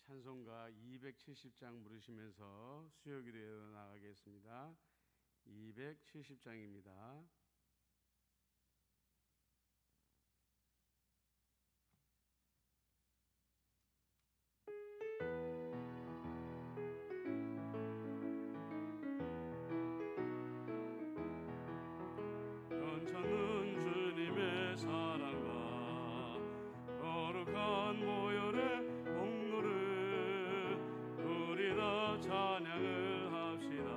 찬송가 270장 부르시면서 수요기도에 나가겠습니다. 270장입니다. 천천은 주님의 사랑과 거룩한 모열의 공로를 우리 다 찬양을 합시다.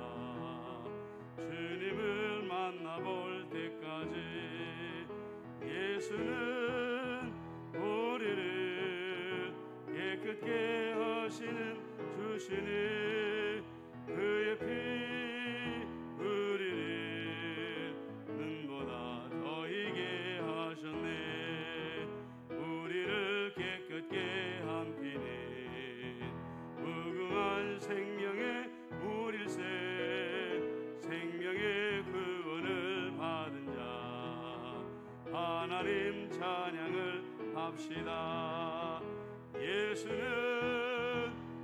주님을 만나볼 때까지 예수는 우리를 깨끗게 하시는 주시니 그의 피 우리를 눈보다 더 이게 하셨네. 우리를 깨끗게 한 피는 무궁한 생명의 물일세. 생명의 구원을 받은 자 하나님 찬양을 합시다. 예수는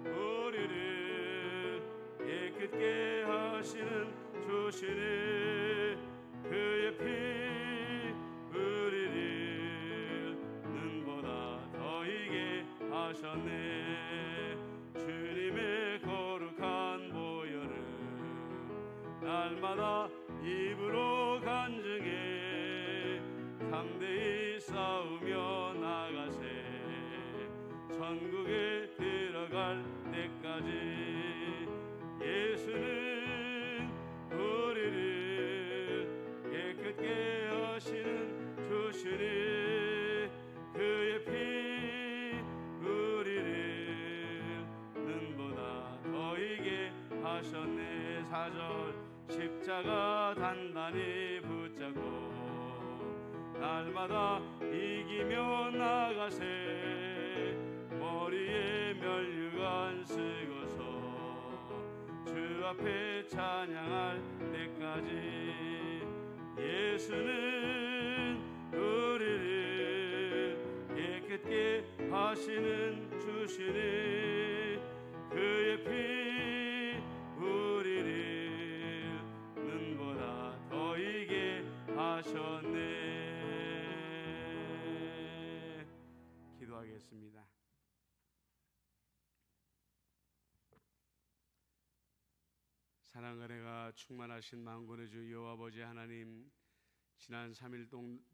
우리를 깨끗게 하시는 주시니 그의 피 우리를 눈보다 더 이게 하셨네. 주님의 거룩한 보혈을 날마다 입으로 간증해 담대히 싸우며 나가세. 천국에 들어갈 때까지 예수는 우리를 깨끗게 하시는 주시니 그의 피 우리를 눈보다 더 이게 하셨네. 4절 십자가 단단히 붙잡고 날마다 이기며 나가세. 머리에 면류관 쓰고서 주 앞에 찬양할 때까지 예수는 우리를 깨끗게 하시는 주시니 그의 피 우리를 눈보다 더 이게 하셨네. 기도하겠습니다. 사랑과 은혜가 충만하신 만군의 주 여호와 아버지 하나님, 지난 3일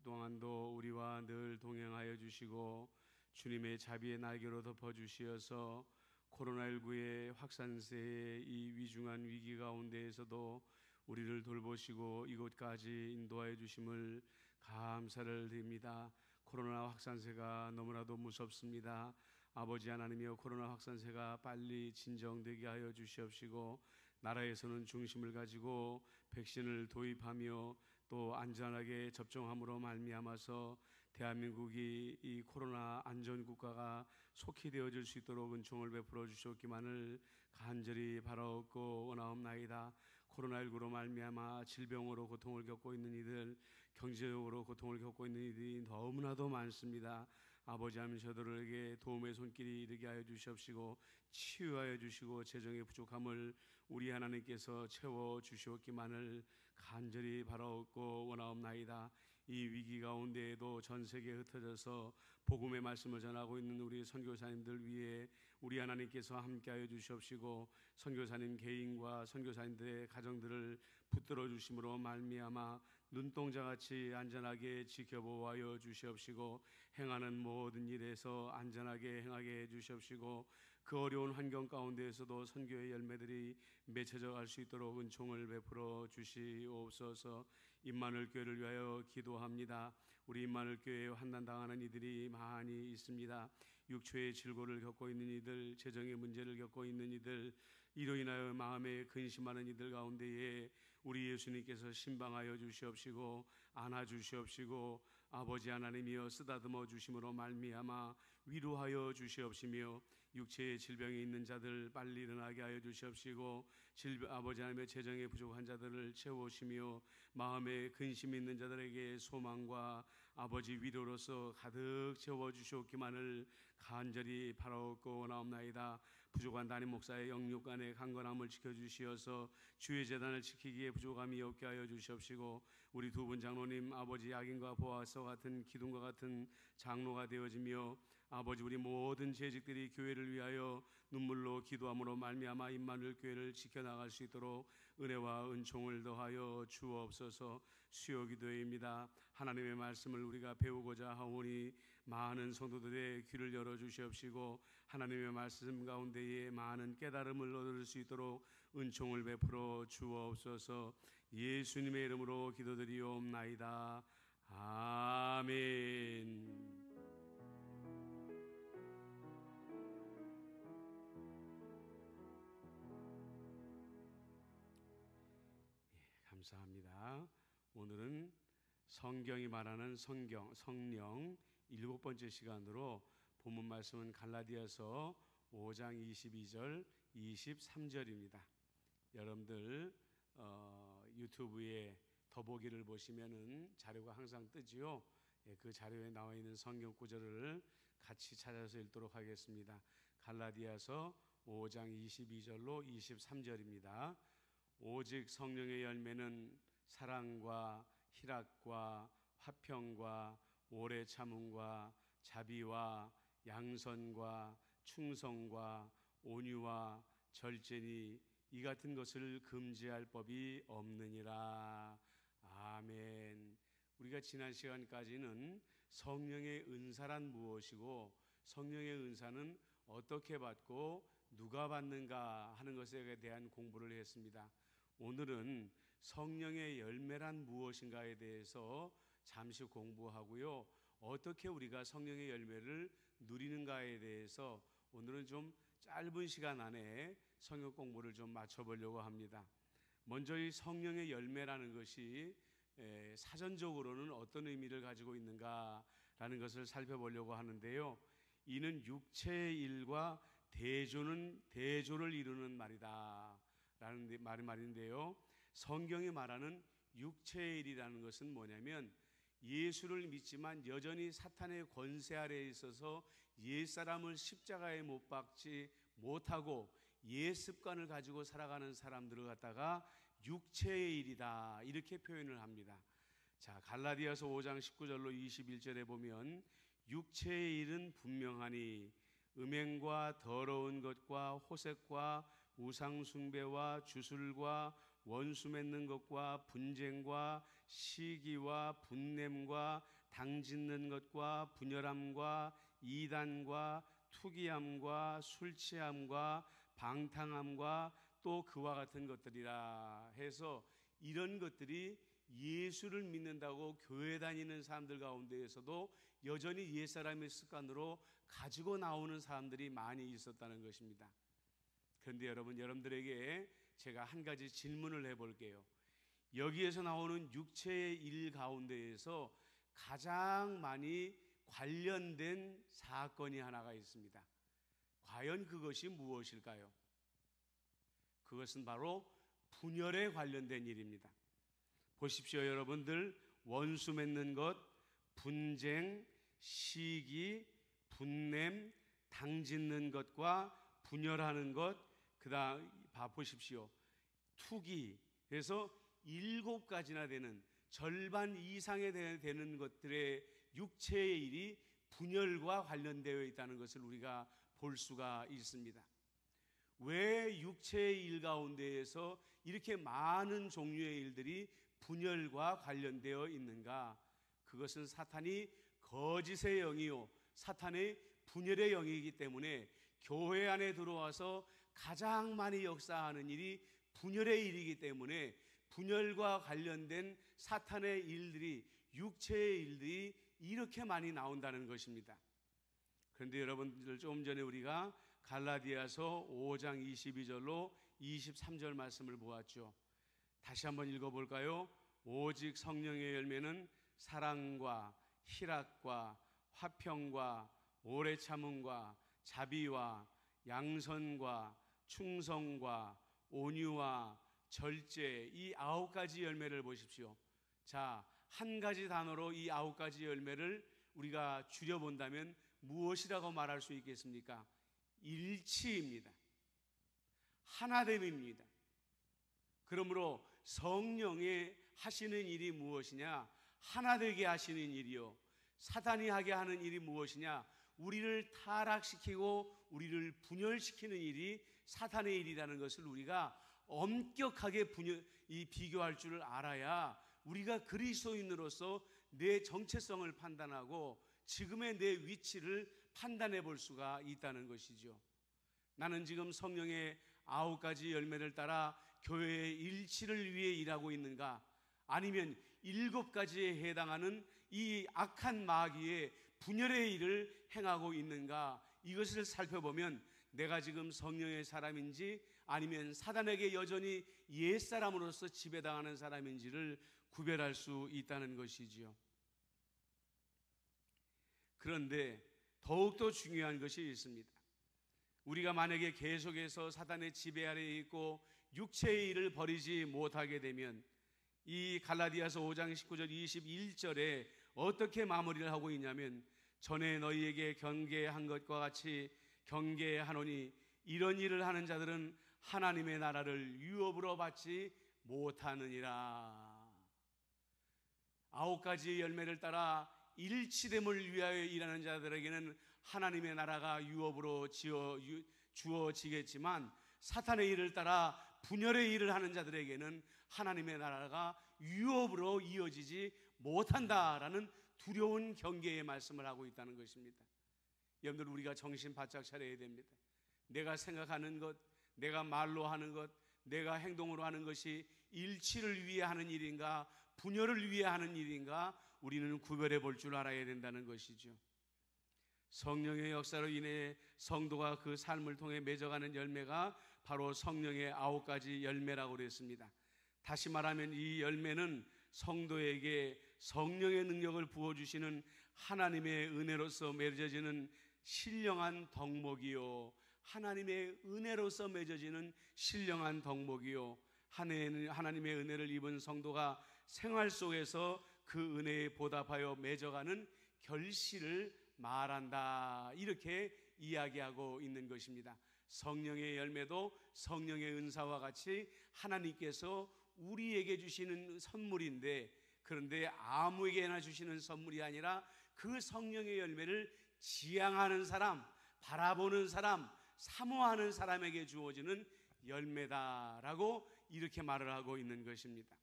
동안도 우리와 늘 동행하여 주시고 주님의 자비의 날개로 덮어주시어서 코로나19의 확산세의 이 위중한 위기 가운데에서도 우리를 돌보시고 이곳까지 인도하여 주심을 감사를 드립니다. 코로나 확산세가 너무나도 무섭습니다. 아버지 하나님이여, 코로나 확산세가 빨리 진정되게 하여 주시옵시고 나라에서는 중심을 가지고 백신을 도입하며 또 안전하게 접종함으로 말미암아서 대한민국이 이 코로나 안전국가가 속히 되어질 수 있도록 은총을 베풀어 주셨기만을 간절히 바라옵고 원하옵나이다. 코로나19로 말미암아 질병으로 고통을 겪고 있는 이들, 경제적으로 고통을 겪고 있는 이들이 너무나도 많습니다. 아버지 하나님, 저들에게 도움의 손길이 이르게 하여 주시옵시고 치유하여 주시고 재정의 부족함을 우리 하나님께서 채워 주시옵기만을 간절히 바라옵고 원하옵나이다. 이 위기 가운데에도 전 세계에 흩어져서 복음의 말씀을 전하고 있는 우리 선교사님들 위해 우리 하나님께서 함께하여 주시옵시고 선교사님 개인과 선교사님들의 가정들을 붙들어 주심으로 말미암아 눈동자같이 안전하게 지켜보아여 주시옵시고 행하는 모든 일에서 안전하게 행하게 해주시옵시고 그 어려운 환경 가운데에서도 선교의 열매들이 맺혀져 갈 수 있도록 은총을 베풀어 주시옵소서. 임마누엘 교회를 위하여 기도합니다. 우리 임마누엘 교회에 환난당하는 이들이 많이 있습니다. 육체의 질고를 겪고 있는 이들, 재정의 문제를 겪고 있는 이들, 이로 인하여 마음에 근심하는 이들 가운데에 우리 예수님께서 신방하여 주시옵시고 안아 주시옵시고 아버지 하나님이여 쓰다듬어 주심으로 말미암아 위로하여 주시옵시며 육체의 질병이 있는 자들 빨리 일어나게 하여 주시옵시고, 아버지 하나님의 재정에 부족한 자들을 채우시며 마음에 근심이 있는 자들에게 소망과 아버지 위로로서 가득 채워주시옵기만을 간절히 바라옵고 원하옵나이다. 부족한 담임 목사의 영육간의 강건함을 지켜주시어서 주의 재단을 지키기에 부족함이 없게 하여 주시옵시고, 우리 두 분 장로님 아버지 악인과 보아서 같은 기둥과 같은 장로가 되어지며 아버지 우리 모든 재직들이 교회를 위하여 눈물로 기도함으로 말미암아 임마누엘 교회를 지켜나갈 수 있도록 은혜와 은총을 더하여 주옵소서. 수요 기도입니다. 하나님의 말씀을 우리가 배우고자 하오니 많은 성도들의 귀를 열어주시옵시고 하나님의 말씀 가운데에 많은 깨달음을 얻을 수 있도록 은총을 베풀어 주옵소서. 예수님의 이름으로 기도드리옵나이다. 아멘. 감사합니다. 오늘은 성경이 말하는 성령 7번째 시간으로 본문 말씀은 갈라디아서 5장 22절 23절입니다. 여러분들 유튜브에 더보기를 보시면은 자료가 항상 뜨지요. 그 자료에 나와 있는 성경 구절을 같이 찾아서 읽도록 하겠습니다. 갈라디아서 5장 22절로 23절입니다. 오직 성령의 열매는 사랑과 희락과 화평과 오래 참음과 자비와 양선과 충성과 온유와 절제니 이 같은 것을 금지할 법이 없느니라. 아멘. 우리가 지난 시간까지는 성령의 은사란 무엇이고 성령의 은사는 어떻게 받고 누가 받는가 하는 것에 대한 공부를 했습니다. 오늘은 성령의 열매란 무엇인가에 대해서 잠시 공부하고요. 어떻게 우리가 성령의 열매를 누리는가에 대해서 오늘은 좀 짧은 시간 안에 성경 공부를 좀 맞춰보려고 합니다. 먼저 이 성령의 열매라는 것이 사전적으로는 어떤 의미를 가지고 있는가라는 것을 살펴보려고 하는데요. 이는 육체의 일과 대조를 이루는 말이다 라는 말인데요. 성경이 말하는 육체의 일이라는 것은 뭐냐면 예수를 믿지만 여전히 사탄의 권세 아래에 있어서 옛사람을 십자가에 못 박지 못하고 옛 습관을 가지고 살아가는 사람들을 갖다가 육체의 일이다 이렇게 표현을 합니다. 자, 갈라디아서 5장 19절로 21절에 보면 육체의 일은 분명하니 음행과 더러운 것과 호색과 우상숭배와 주술과 원수 맺는 것과 분쟁과 시기와 분냄과 당짓는 것과 분열함과 이단과 투기함과 술취함과 방탕함과 또 그와 같은 것들이라 해서 이런 것들이 예수를 믿는다고 교회 다니는 사람들 가운데에서도 여전히 옛사람의 습관으로 가지고 나오는 사람들이 많이 있었다는 것입니다. 그런데 여러분들에게 제가 한 가지 질문을 해볼게요. 여기에서 나오는 육체의 일 가운데에서 가장 많이 관련된 사건이 하나가 있습니다. 과연 그것이 무엇일까요? 그것은 바로 분열에 관련된 일입니다. 보십시오, 여러분들. 원수 맺는 것, 분쟁, 시기, 분냄, 당짓는 것과 분열하는 것, 그다음 보십시오. 투기. 그래서 7가지나 되는 절반 이상에 되는 것들의 육체의 일이 분열과 관련되어 있다는 것을 우리가 볼 수가 있습니다. 왜 육체의 일 가운데에서 이렇게 많은 종류의 일들이 분열과 관련되어 있는가? 그것은 사탄이 거짓의 영이요 사탄의 분열의 영이기 때문에 교회 안에 들어와서 가장 많이 역사하는 일이 분열의 일이기 때문에 분열과 관련된 사탄의 일들이 육체의 일들이 이렇게 많이 나온다는 것입니다. 그런데 여러분들 조금 전에 우리가 갈라디아서 5장 22절로 23절 말씀을 보았죠. 다시 한번 읽어볼까요? 오직 성령의 열매는 사랑과 희락과 화평과 오래 참음과 자비와 양선과 충성과 온유와 절제, 이 9가지 열매를 보십시오. 자, 한 가지 단어로 이 9가지 열매를 우리가 줄여본다면 무엇이라고 말할 수 있겠습니까? 일치입니다. 하나됨입니다. 그러므로 성령의 하시는 일이 무엇이냐? 하나되게 하시는 일이요. 사단이 하게 하는 일이 무엇이냐? 우리를 타락시키고 우리를 분열시키는 일이 사탄의 일이라는 것을 우리가 엄격하게 비교할 줄을 알아야 우리가 그리스도인으로서 내 정체성을 판단하고 지금의 내 위치를 판단해 볼 수가 있다는 것이죠. 나는 지금 성령의 9가지 열매를 따라 교회의 일치를 위해 일하고 있는가? 아니면 7가지에 해당하는 이 악한 마귀의 분열의 일을 행하고 있는가? 이것을 살펴보면 내가 지금 성령의 사람인지 아니면 사단에게 여전히 옛사람으로서 지배당하는 사람인지를 구별할 수 있다는 것이지요. 그런데 더욱더 중요한 것이 있습니다. 우리가 만약에 계속해서 사단의 지배 아래에 있고 육체의 일을 버리지 못하게 되면 이 갈라디아서 5장 19절 21절에 어떻게 마무리를 하고 있냐면 전에 너희에게 경계한 것과 같이 경계하노니 이런 일을 하는 자들은 하나님의 나라를 유업으로 받지 못하느니라. 9가지 열매를 따라 일치됨을 위하여 일하는 자들에게는 하나님의 나라가 유업으로 주어지겠지만 사탄의 일을 따라 분열의 일을 하는 자들에게는 하나님의 나라가 유업으로 이어지지 못한다라는 두려운 경계의 말씀을 하고 있다는 것입니다. 여러분들, 우리가 정신 바짝 차려야 됩니다. 내가 생각하는 것, 내가 말로 하는 것, 내가 행동으로 하는 것이 일치를 위해 하는 일인가, 분열을 위해 하는 일인가, 우리는 구별해 볼 줄 알아야 된다는 것이죠. 성령의 역사로 인해 성도가 그 삶을 통해 맺어가는 열매가 바로 성령의 9가지 열매라고 그랬습니다. 다시 말하면 이 열매는 성도에게 성령의 능력을 부어주시는 하나님의 은혜로서 맺어지는 신령한 덕목이요, 하나님의 은혜로서 맺어지는 신령한 덕목이요, 하나님의 은혜를 입은 성도가 생활 속에서 그 은혜에 보답하여 맺어가는 결실을 말한다, 이렇게 이야기하고 있는 것입니다. 성령의 열매도 성령의 은사와 같이 하나님께서 우리에게 주시는 선물인데, 그런데 아무에게나 주시는 선물이 아니라 그 성령의 열매를 지향하는 사람, 바라보는 사람, 사모하는 사람에게 주어지는 열매다라고 이렇게 말을 하고 있는 것입니다.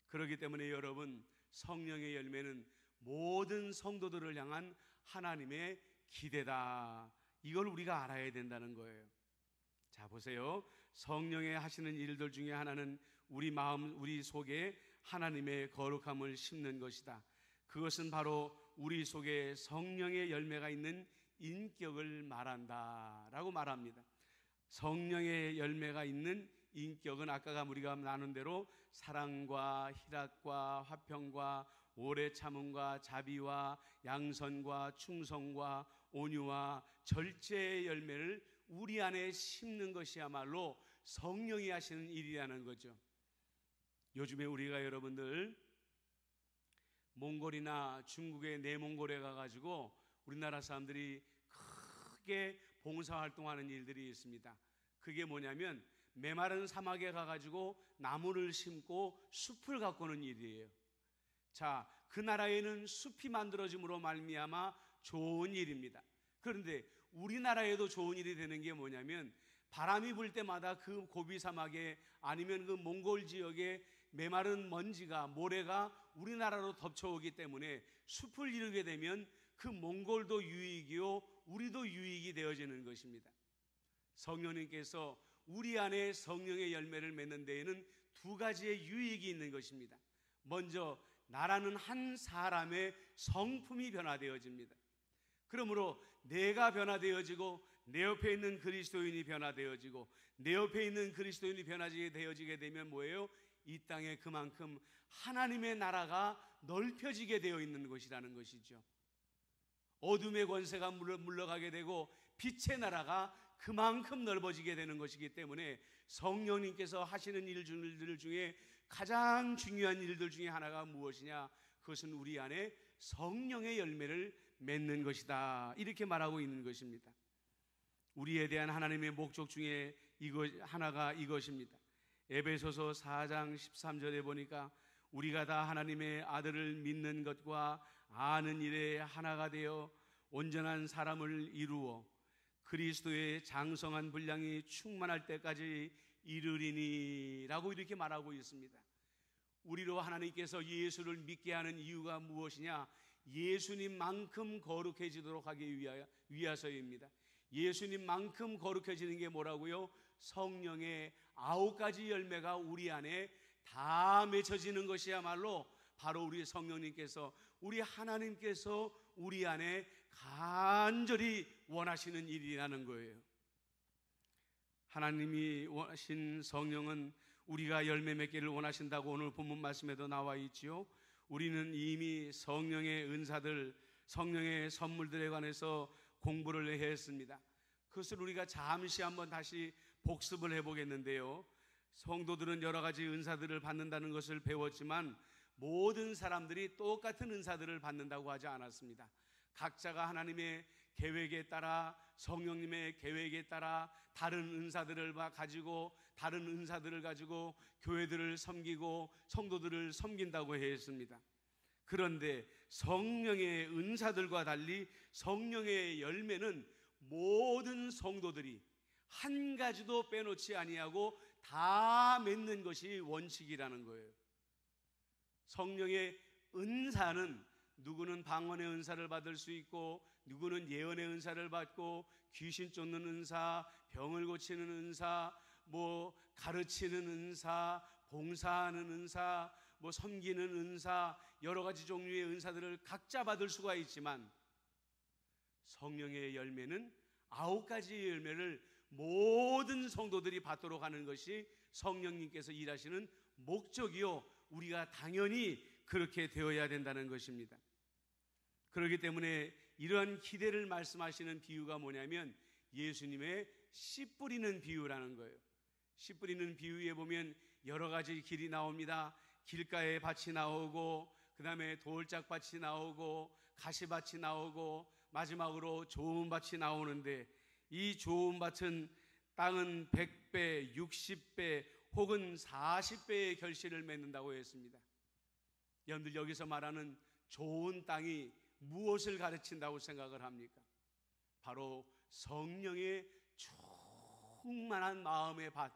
그렇기 때문에 여러분, 성령의 열매는 모든 성도들을 향한 하나님의 기대다, 이걸 우리가 알아야 된다는 거예요. 자, 보세요. 성령의 하시는 일들 중에 하나는 우리 마음, 우리 속에 하나님의 거룩함을 심는 것이다. 그것은 바로 우리 속에 성령의 열매가 있는 인격을 말한다 라고 말합니다. 성령의 열매가 있는 인격은 아까 우리가 나눈 대로 사랑과 희락과 화평과 오래 참음과 자비와 양선과 충성과 온유와 절제의 열매를 우리 안에 심는 것이야말로 성령이 하시는 일이라는 거죠. 요즘에 우리가 여러분들 몽골이나 중국의 내몽골에 가가지고 우리나라 사람들이 크게 봉사활동하는 일들이 있습니다. 그게 뭐냐면 메마른 사막에 가가지고 나무를 심고 숲을 가꾸는 일이에요. 자, 그 나라에는 숲이 만들어짐으로 말미암아 좋은 일입니다. 그런데 우리나라에도 좋은 일이 되는 게 뭐냐면 바람이 불 때마다 그 고비 사막에 아니면 그 몽골 지역에 메마른 먼지가, 모래가 우리나라로 덮쳐오기 때문에 숲을 이루게 되면 그 몽골도 유익이요, 우리도 유익이 되어지는 것입니다. 성령님께서 우리 안에 성령의 열매를 맺는 데에는 2가지의 유익이 있는 것입니다. 먼저 나라는 한 사람의 성품이 변화되어집니다. 그러므로 내가 변화되어지고 내 옆에 있는 그리스도인이 변화되어지고 내 옆에 있는 그리스도인이 변화되어지게 되면 뭐예요? 이 땅에 그만큼 하나님의 나라가 넓혀지게 되어 있는 것이라는 것이죠. 어둠의 권세가 물러가게 되고 빛의 나라가 그만큼 넓어지게 되는 것이기 때문에 성령님께서 하시는 일들 중에 가장 중요한 일들 중에 하나가 무엇이냐? 그것은 우리 안에 성령의 열매를 맺는 것이다. 이렇게 말하고 있는 것입니다. 우리에 대한 하나님의 목적 중에 하나가 이것입니다. 에베소서 4장 13절에 보니까 우리가 다 하나님의 아들을 믿는 것과 아는 일에 하나가 되어 온전한 사람을 이루어 그리스도의 장성한 분량이 충만할 때까지 이르리니 라고 이렇게 말하고 있습니다. 우리로 하나님께서 예수를 믿게 하는 이유가 무엇이냐? 예수님만큼 거룩해지도록 하기 위해서입니다. 예수님만큼 거룩해지는 게 뭐라고요? 성령의 9가지 열매가 우리 안에 다 맺혀지는 것이야말로 바로 우리 성령님께서, 우리 하나님께서 우리 안에 간절히 원하시는 일이라는 거예요. 하나님이 원하신 성령은 우리가 열매 맺기를 원하신다고 오늘 본문 말씀에도 나와 있지요. 우리는 이미 성령의 은사들, 성령의 선물들에 관해서 공부를 했습니다. 그것을 우리가 잠시 한번 다시 복습을 해보겠는데요. 성도들은 여러 가지 은사들을 받는다는 것을 배웠지만 모든 사람들이 똑같은 은사들을 받는다고 하지 않았습니다. 각자가 하나님의 계획에 따라, 성령님의 계획에 따라 다른 은사들을 가지고, 다른 은사들을 가지고 교회들을 섬기고 성도들을 섬긴다고 했습니다. 그런데 성령의 은사들과 달리 성령의 열매는 모든 성도들이 한 가지도 빼놓지 아니하고 다 맺는 것이 원칙이라는 거예요. 성령의 은사는 누구는 방언의 은사를 받을 수 있고, 누구는 예언의 은사를 받고, 귀신 쫓는 은사, 병을 고치는 은사, 가르치는 은사, 봉사하는 은사, 섬기는 은사, 여러 가지 종류의 은사들을 각자 받을 수가 있지만 성령의 열매는 9가지 열매를 모든 성도들이 받도록 하는 것이 성령님께서 일하시는 목적이요, 우리가 당연히 그렇게 되어야 된다는 것입니다. 그렇기 때문에 이러한 기대를 말씀하시는 비유가 뭐냐면 예수님의 씨 뿌리는 비유라는 거예요. 씨 뿌리는 비유에 보면 여러 가지 길이 나옵니다. 길가에 밭이 나오고, 그 다음에 돌짝밭이 나오고, 가시밭이 나오고, 마지막으로 좋은 밭이 나오는데, 이 좋은 밭은 땅은 100배, 60배 혹은 40배의 결실을 맺는다고 했습니다. 여러분들, 여기서 말하는 좋은 땅이 무엇을 가르친다고 생각을 합니까? 바로 성령의 충만한 마음의 밭,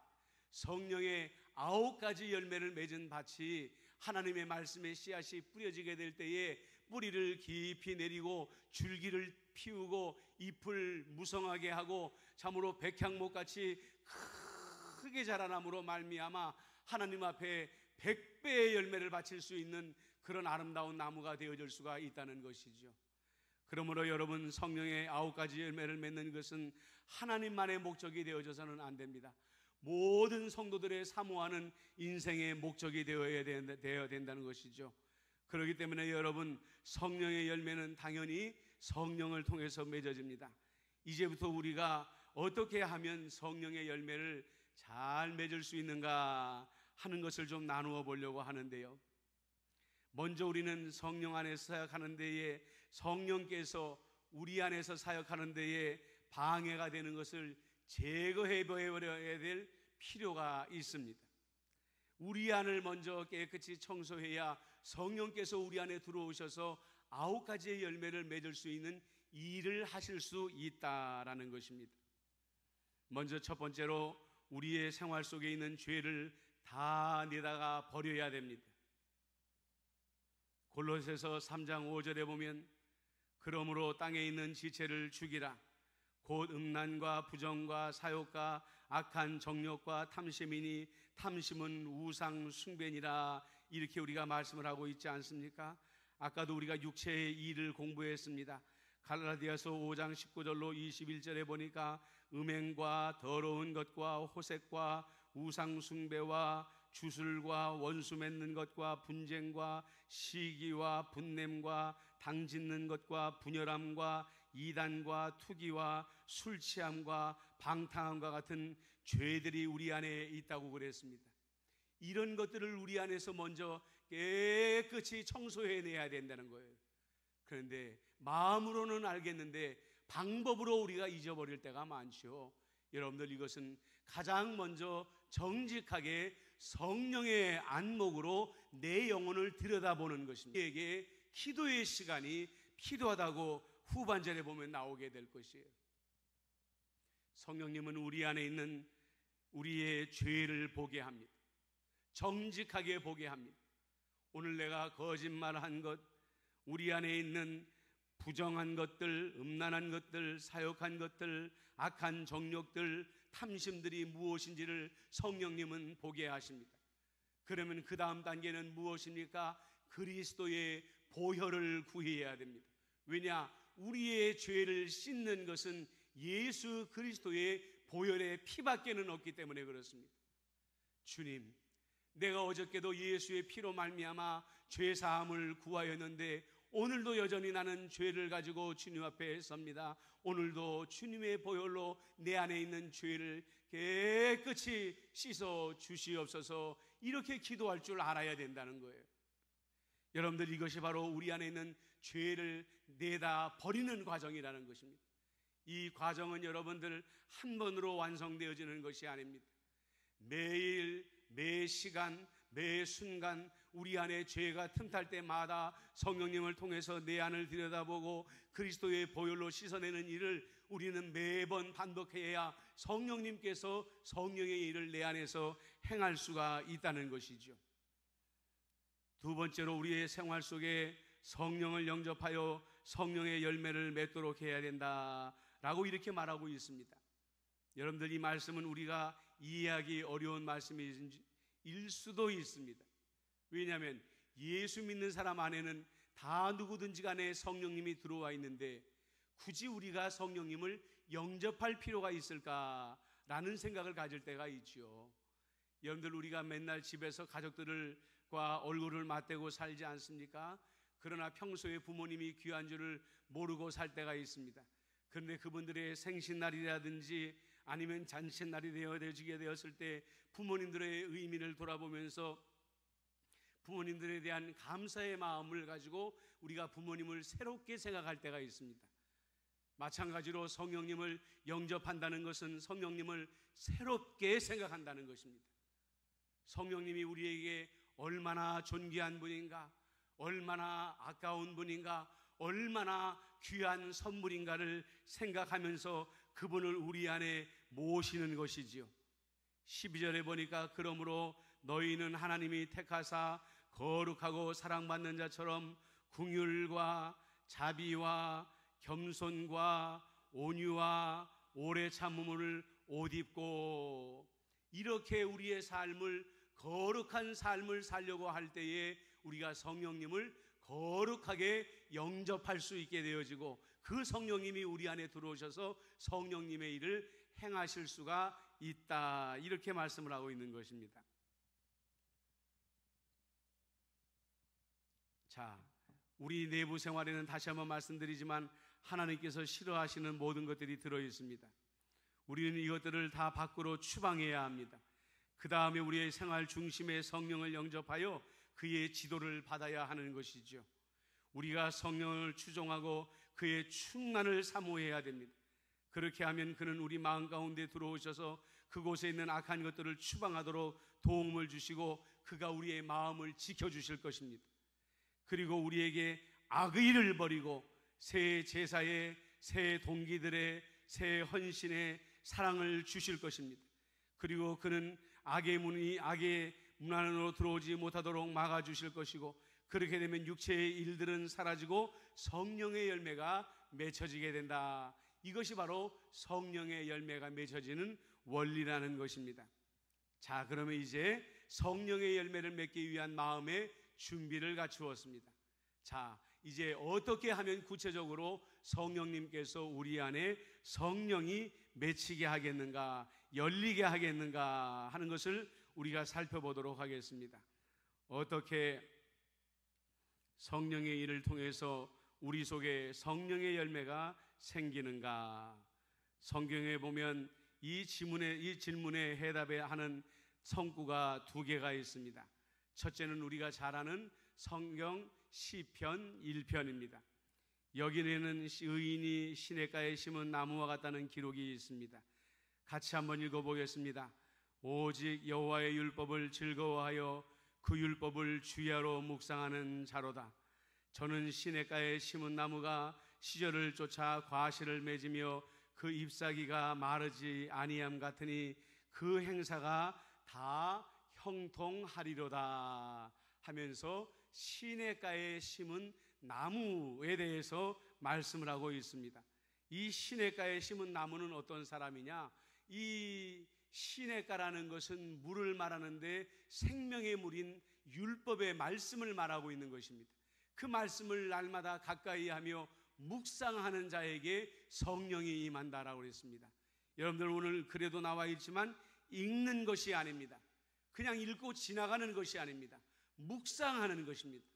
성령의 9가지 열매를 맺은 밭이 하나님의 말씀의 씨앗이 뿌려지게 될 때에 뿌리를 깊이 내리고 줄기를 피우고 잎을 무성하게 하고 참으로 백향목같이 크게 자라남으로 말미암아 하나님 앞에 100배의 열매를 바칠 수 있는 그런 아름다운 나무가 되어질 수가 있다는 것이죠. 그러므로 여러분, 성령의 9가지 열매를 맺는 것은 하나님만의 목적이 되어져서는 안 됩니다. 모든 성도들의 사모하는 인생의 목적이 되어야 된다는 것이죠. 그렇기 때문에 여러분, 성령의 열매는 당연히 성령을 통해서 맺어집니다. 이제부터 우리가 어떻게 하면 성령의 열매를 잘 맺을 수 있는가 하는 것을 좀 나누어 보려고 하는데요. 먼저 우리는 성령 안에서 사역하는 데에, 성령께서 우리 안에서 사역하는 데에 방해가 되는 것을 제거해 버려야 될 필요가 있습니다. 우리 안을 먼저 깨끗이 청소해야 성령께서 우리 안에 들어오셔서 9가지의 열매를 맺을 수 있는 일을 하실 수 있다라는 것입니다. 먼저 첫 번째로 우리의 생활 속에 있는 죄를 다 내다가 버려야 됩니다. 골로새서 3장 5절에 보면 그러므로 땅에 있는 지체를 죽이라. 곧 음란과 부정과 사욕과 악한 정욕과 탐심이니 탐심은 우상 숭배니라. 이렇게 우리가 말씀을 하고 있지 않습니까? 아까도 우리가 육체의 일을 공부했습니다. 갈라디아서 5장 19절로 21절에 보니까 음행과 더러운 것과 호색과 우상 숭배와 주술과 원수 맺는 것과 분쟁과 시기와 분냄과 당짓는 것과 분열함과 이단과 투기와 술 취함과 방탕함과 같은 죄들이 우리 안에 있다고 그랬습니다. 이런 것들을 우리 안에서 먼저 깨끗이 청소해내야 된다는 거예요. 그런데 마음으로는 알겠는데 방법으로 우리가 잊어버릴 때가 많죠. 여러분들, 이것은 가장 먼저 정직하게 성령의 안목으로 내 영혼을 들여다보는 것입니다. 우리에게 기도의 시간이 필요하다고 후반절에 보면 나오게 될 것이에요. 성령님은 우리 안에 있는 우리의 죄를 보게 합니다. 정직하게 보게 합니다. 오늘 내가 거짓말한 것, 우리 안에 있는 부정한 것들, 음란한 것들, 사욕한 것들, 악한 정욕들, 탐심들이 무엇인지를 성령님은 보게 하십니다. 그러면 그 다음 단계는 무엇입니까? 그리스도의 보혈을 구해야 됩니다. 왜냐? 우리의 죄를 씻는 것은 예수 그리스도의 보혈의 피밖에는 없기 때문에 그렇습니다. 주님, 내가 어저께도 예수의 피로 말미암아 죄 사함을 구하였는데 오늘도 여전히 나는 죄를 가지고 주님 앞에 섭니다. 오늘도 주님의 보혈로 내 안에 있는 죄를 깨끗이 씻어 주시옵소서. 이렇게 기도할 줄 알아야 된다는 거예요. 여러분들, 이것이 바로 우리 안에 있는 죄를 내다 버리는 과정이라는 것입니다. 이 과정은 여러분들 한 번으로 완성되어지는 것이 아닙니다. 매일, 매 시간, 매 순간 우리 안에 죄가 틈탈 때마다 성령님을 통해서 내 안을 들여다보고 그리스도의 보혈로 씻어내는 일을 우리는 매번 반복해야 성령님께서 성령의 일을 내 안에서 행할 수가 있다는 것이죠. 두 번째로, 우리의 생활 속에 성령을 영접하여 성령의 열매를 맺도록 해야 된다라고 이렇게 말하고 있습니다. 여러분들, 이 말씀은 우리가 이해하기 어려운 말씀일 수도 있습니다. 왜냐하면 예수 믿는 사람 안에는 다 누구든지 간에 성령님이 들어와 있는데 굳이 우리가 성령님을 영접할 필요가 있을까라는 생각을 가질 때가 있죠. 여러분들, 우리가 맨날 집에서 가족들과 얼굴을 맞대고 살지 않습니까? 그러나 평소에 부모님이 귀한 줄을 모르고 살 때가 있습니다. 그런데 그분들의 생신날이라든지 아니면 잔칫날이 되어지게 되었을 때 부모님들의 의미를 돌아보면서 부모님들에 대한 감사의 마음을 가지고 우리가 부모님을 새롭게 생각할 때가 있습니다. 마찬가지로 성령님을 영접한다는 것은 성령님을 새롭게 생각한다는 것입니다. 성령님이 우리에게 얼마나 존귀한 분인가, 얼마나 아까운 분인가, 얼마나 귀한 선물인가를 생각하면서 그분을 우리 안에 모시는 것이지요. 12절에 보니까 그러므로 너희는 하나님이 택하사 거룩하고 사랑받는 자처럼 긍휼과 자비와 겸손과 온유와 오래 참음을 옷 입고, 이렇게 우리의 삶을, 거룩한 삶을 살려고 할 때에 우리가 성령님을 거룩하게 영접할 수 있게 되어지고 그 성령님이 우리 안에 들어오셔서 성령님의 일을 행하실 수가 있다, 이렇게 말씀을 하고 있는 것입니다. 자, 우리 내부 생활에는 다시 한번 말씀드리지만 하나님께서 싫어하시는 모든 것들이 들어있습니다. 우리는 이것들을 다 밖으로 추방해야 합니다. 그 다음에 우리의 생활 중심에 성령을 영접하여 그의 지도를 받아야 하는 것이죠. 우리가 성령을 추종하고 그의 충만을 사모해야 됩니다. 그렇게 하면 그는 우리 마음 가운데 들어오셔서 그곳에 있는 악한 것들을 추방하도록 도움을 주시고 그가 우리의 마음을 지켜주실 것입니다. 그리고 우리에게 악의를 버리고 새 제사의, 새 동기들의, 새 헌신의 사랑을 주실 것입니다. 그리고 그는 악의 문 안으로 들어오지 못하도록 막아주실 것이고, 그렇게 되면 육체의 일들은 사라지고 성령의 열매가 맺혀지게 된다. 이것이 바로 성령의 열매가 맺혀지는 원리라는 것입니다. 자, 그러면 이제 성령의 열매를 맺기 위한 마음의 준비를 갖추었습니다. 자, 이제 어떻게 하면 구체적으로 성령님께서 우리 안에 성령이 맺히게 하겠는가, 열리게 하겠는가 하는 것을 우리가 살펴보도록 하겠습니다. 어떻게 성령의 일을 통해서 우리 속에 성령의 열매가 생기는가? 성경에 보면 이 질문에 해답해 하는 성구가 두 개가 있습니다. 첫째는 우리가 잘 아는 성경 시편 1편입니다. 여기에는 의인이 시냇가에 심은 나무와 같다는 기록이 있습니다. 같이 한번 읽어보겠습니다. 오직 여호와의 율법을 즐거워하여 그 율법을 주야로 묵상하는 자로다. 저는 시냇가에 심은 나무가 시절을 쫓아 과실을 맺으며 그 잎사귀가 마르지 아니함 같으니 그 행사가 다 형통하리로다 하면서 시냇가에 심은 나무에 대해서 말씀을 하고 있습니다. 이 시냇가에 심은 나무는 어떤 사람이냐? 이 시냇가라는 것은 물을 말하는데 생명의 물인 율법의 말씀을 말하고 있는 것입니다. 그 말씀을 날마다 가까이 하며 묵상하는 자에게 성령이 임한다라고 했습니다. 여러분들 오늘 글에도 나와 있지만 읽는 것이 아닙니다. 그냥 읽고 지나가는 것이 아닙니다. 묵상하는 것입니다.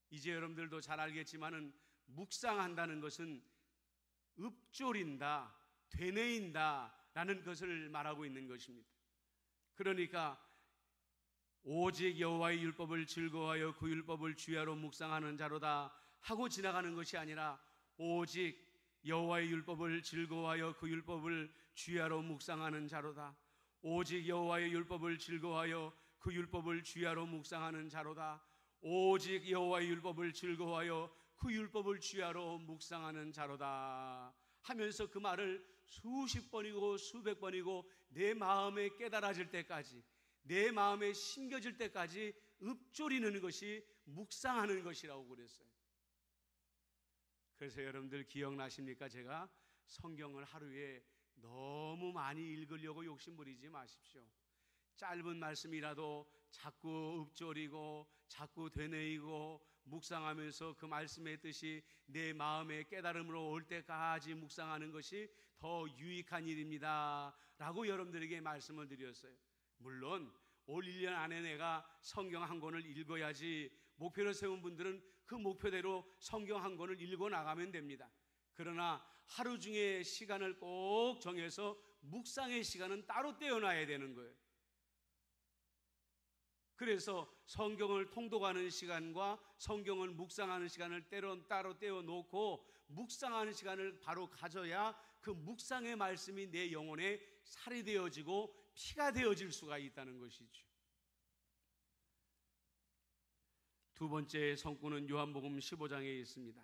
이제 여러분들도 잘 알겠지만은 묵상한다는 것은 읊조린다, 되뇌인다 라는 것을 말하고 있는 것입니다. 그러니까 오직 여호와의 율법을 즐거워하여 그 율법을 주야로 묵상하는 자로다 하고 지나가는 것이 아니라 오직 여호와의 율법을 즐거워하여 그 율법을 주야로 묵상하는 자로다. 오직 여호와의 율법을 즐거워하여 그 율법을 주야로 묵상하는 자로다. 오직 여호와의 율법을 즐거워하여 그 율법을 주야로 묵상하는 자로다 하면서 그 말을 수십 번이고 수백 번이고 내 마음에 깨달아질 때까지, 내 마음에 심겨질 때까지 읊조리는 것이 묵상하는 것이라고 그랬어요. 그래서 여러분들 기억나십니까? 제가 성경을 하루에 너무 많이 읽으려고 욕심부리지 마십시오. 짧은 말씀이라도 자꾸 읊조리고 자꾸 되뇌이고 묵상하면서 그 말씀의 뜻이 내 마음의 깨달음으로 올 때까지 묵상하는 것이 더 유익한 일입니다 라고 여러분들에게 말씀을 드렸어요. 물론 올 1년 안에 내가 성경 한 권을 읽어야지 목표를 세운 분들은 그 목표대로 성경 한 권을 읽어 나가면 됩니다. 그러나 하루 중에 시간을 꼭 정해서 묵상의 시간은 따로 떼어놔야 되는 거예요. 그래서 성경을 통독하는 시간과 성경을 묵상하는 시간을 따로 떼어놓고 묵상하는 시간을 바로 가져야 그 묵상의 말씀이 내 영혼에 살이 되어지고 피가 되어질 수가 있다는 것이죠. 두 번째 성구는 요한복음 15장에 있습니다.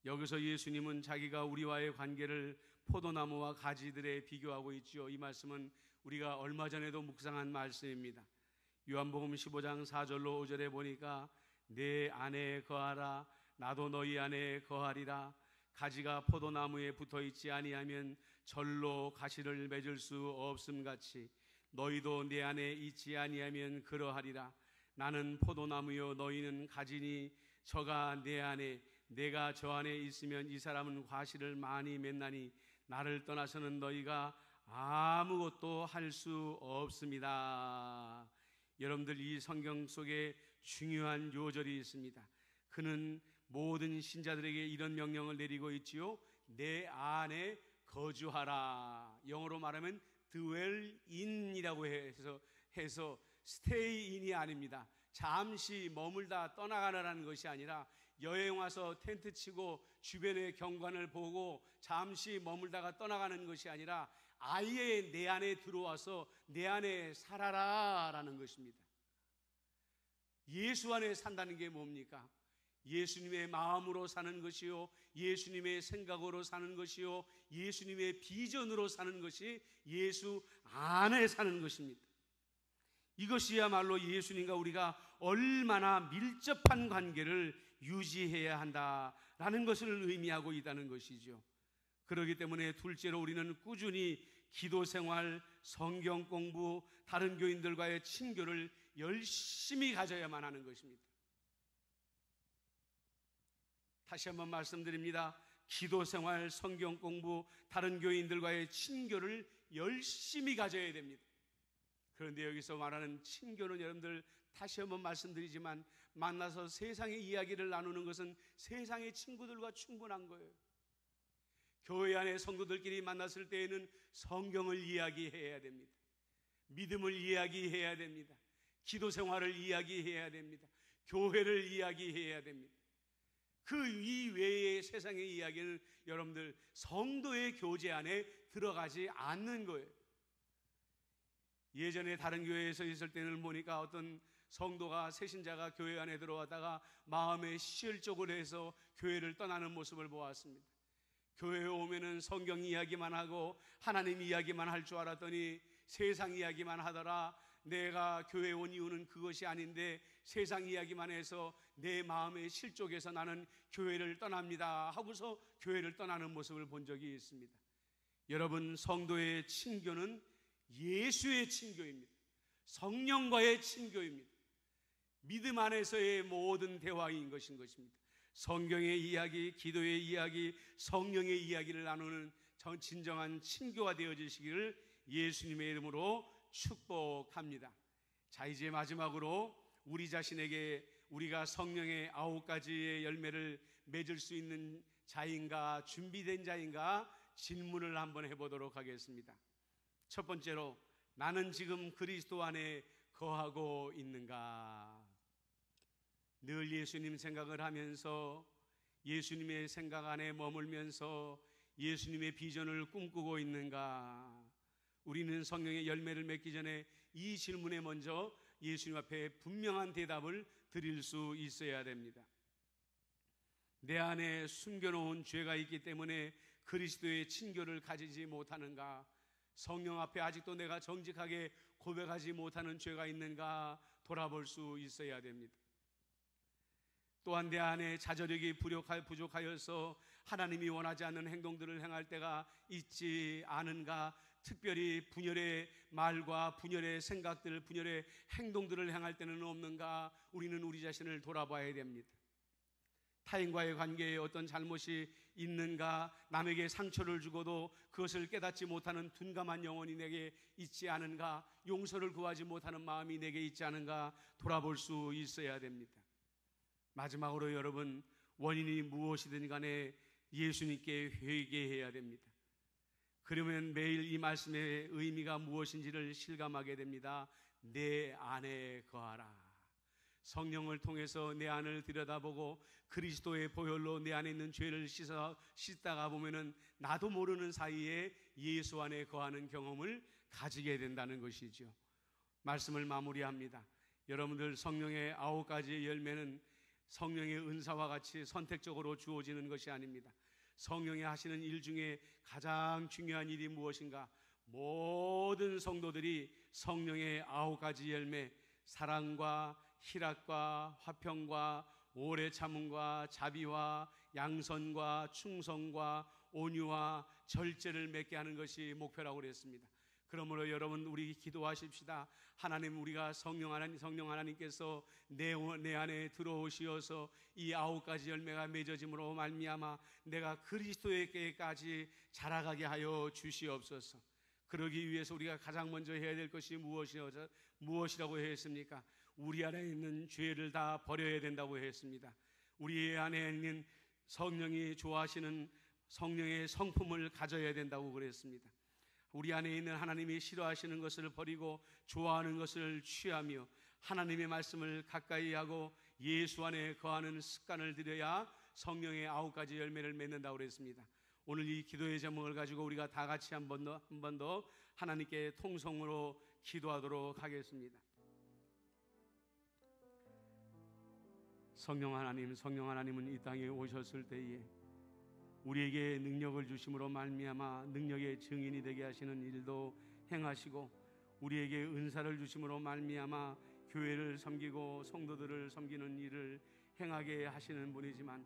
여기서 예수님은 자기가 우리와의 관계를 포도나무와 가지들에 비교하고 있죠. 이 말씀은 우리가 얼마 전에도 묵상한 말씀입니다. 요한복음 15장 4절로 5절에 보니까 내 안에 거하라 나도 너희 안에 거하리라. 가지가 포도나무에 붙어있지 아니하면 절로 가시를 맺을 수 없음같이 너희도 내 안에 있지 아니하면 그러하리라. 나는 포도나무요 너희는 가지니 저가 내 안에 내가 저 안에 있으면 이 사람은 과실을 많이 맺나니 나를 떠나서는 너희가 아무것도 할 수 없습니다. 여러분들 이 성경 속에 중요한 요절이 있습니다. 그는 모든 신자들에게 이런 명령을 내리고 있지요. 내 안에 거주하라. 영어로 말하면 dwell in이라고 해서 stay in이 아닙니다. 잠시 머물다 떠나가라는 것이 아니라 여행 와서 텐트 치고 주변의 경관을 보고 잠시 머물다가 떠나가는 것이 아니라 아예 내 안에 들어와서 내 안에 살아라 라는 것입니다. 예수 안에 산다는 게 뭡니까? 예수님의 마음으로 사는 것이요, 예수님의 생각으로 사는 것이요, 예수님의 비전으로 사는 것이 예수 안에 사는 것입니다. 이것이야말로 예수님과 우리가 얼마나 밀접한 관계를 유지해야 한다라는 것을 의미하고 있다는 것이죠. 그렇기 때문에 둘째로 우리는 꾸준히 기도생활, 성경 공부, 다른 교인들과의 친교를 열심히 가져야만 하는 것입니다. 다시 한번 말씀드립니다. 기도생활, 성경 공부, 다른 교인들과의 친교를 열심히 가져야 됩니다. 그런데 여기서 말하는 친교는 여러분들 다시 한번 말씀드리지만 만나서 세상의 이야기를 나누는 것은 세상의 친구들과 충분한 거예요. 교회 안에 성도들끼리 만났을 때에는 성경을 이야기해야 됩니다. 믿음을 이야기해야 됩니다. 기도 생활을 이야기해야 됩니다. 교회를 이야기해야 됩니다. 그 이외의 세상의 이야기는 여러분들 성도의 교제 안에 들어가지 않는 거예요. 예전에 다른 교회에서 있을 때는 보니까 어떤 성도가 새신자가 교회 안에 들어왔다가 마음에 시혈적으로 해서 교회를 떠나는 모습을 보았습니다. 교회에 오면은 성경 이야기만 하고 하나님 이야기만 할 줄 알았더니 세상 이야기만 하더라. 내가 교회에 온 이유는 그것이 아닌데 세상 이야기만 해서 내 마음의 실족에서 나는 교회를 떠납니다 하고서 교회를 떠나는 모습을 본 적이 있습니다. 여러분, 성도의 친교는 예수의 친교입니다. 성령과의 친교입니다. 믿음 안에서의 모든 대화인 것입니다. 성경의 이야기, 기도의 이야기, 성령의 이야기를 나누는 진정한 친교가 되어지시기를 예수님의 이름으로 축복합니다. 자, 이제 마지막으로 우리 자신에게 우리가 성령의 9가지의 열매를 맺을 수 있는 자인가, 준비된 자인가 질문을 한번 해보도록 하겠습니다. 첫 번째로, 나는 지금 그리스도 안에 거하고 있는가? 늘 예수님 생각을 하면서 예수님의 생각 안에 머물면서 예수님의 비전을 꿈꾸고 있는가? 우리는 성령의 열매를 맺기 전에 이 질문에 먼저 예수님 앞에 분명한 대답을 드릴 수 있어야 됩니다. 내 안에 숨겨놓은 죄가 있기 때문에 그리스도의 친교를 가지지 못하는가? 성령 앞에 아직도 내가 정직하게 고백하지 못하는 죄가 있는가 돌아볼 수 있어야 됩니다. 또한 내 안에 자절력이 부족하여서 하나님이 원하지 않는 행동들을 행할 때가 있지 않은가? 특별히 분열의 말과 분열의 생각들, 분열의 행동들을 행할 때는 없는가? 우리는 우리 자신을 돌아봐야 됩니다. 타인과의 관계에 어떤 잘못이 있는가? 남에게 상처를 주고도 그것을 깨닫지 못하는 둔감한 영혼이 내게 있지 않은가? 용서를 구하지 못하는 마음이 내게 있지 않은가? 돌아볼 수 있어야 됩니다. 마지막으로 여러분, 원인이 무엇이든 간에 예수님께 회개해야 됩니다. 그러면 매일 이 말씀의 의미가 무엇인지를 실감하게 됩니다. 내 안에 거하라. 성령을 통해서 내 안을 들여다보고 그리스도의 보혈로 내 안에 있는 죄를 씻다가 보면은 나도 모르는 사이에 예수 안에 거하는 경험을 가지게 된다는 것이죠. 말씀을 마무리합니다. 여러분들, 성령의 9가지의 열매는 성령의 은사와 같이 선택적으로 주어지는 것이 아닙니다. 성령이 하시는 일 중에 가장 중요한 일이 무엇인가? 모든 성도들이 성령의 9가지 열매, 사랑과 희락과 화평과 오래 참음과 자비와 양선과 충성과 온유와 절제를 맺게 하는 것이 목표라고 그랬습니다. 그러므로 여러분, 우리 기도하십시다. 하나님, 우리가 성령 하나님께서 내 안에 들어오시어서 이 9가지 열매가 맺어짐으로 말미암아 내가 그리스도에게까지 자라가게 하여 주시옵소서. 그러기 위해서 우리가 가장 먼저 해야 될 것이 무엇이라고 했습니까? 우리 안에 있는 죄를 다 버려야 된다고 했습니다. 우리 안에 있는 성령이 좋아하시는 성령의 성품을 가져야 된다고 그랬습니다. 우리 안에 있는 하나님이 싫어하시는 것을 버리고 좋아하는 것을 취하며 하나님의 말씀을 가까이 하고 예수 안에 거하는 습관을 들여야 성령의 9가지 열매를 맺는다고 그랬습니다. 오늘 이 기도의 제목을 가지고 우리가 다 같이 한 번 더 하나님께 통성으로 기도하도록 하겠습니다. 성령 하나님은 이 땅에 오셨을 때에 우리에게 능력을 주심으로 말미암아 능력의 증인이 되게 하시는 일도 행하시고 우리에게 은사를 주심으로 말미암아 교회를 섬기고 성도들을 섬기는 일을 행하게 하시는 분이지만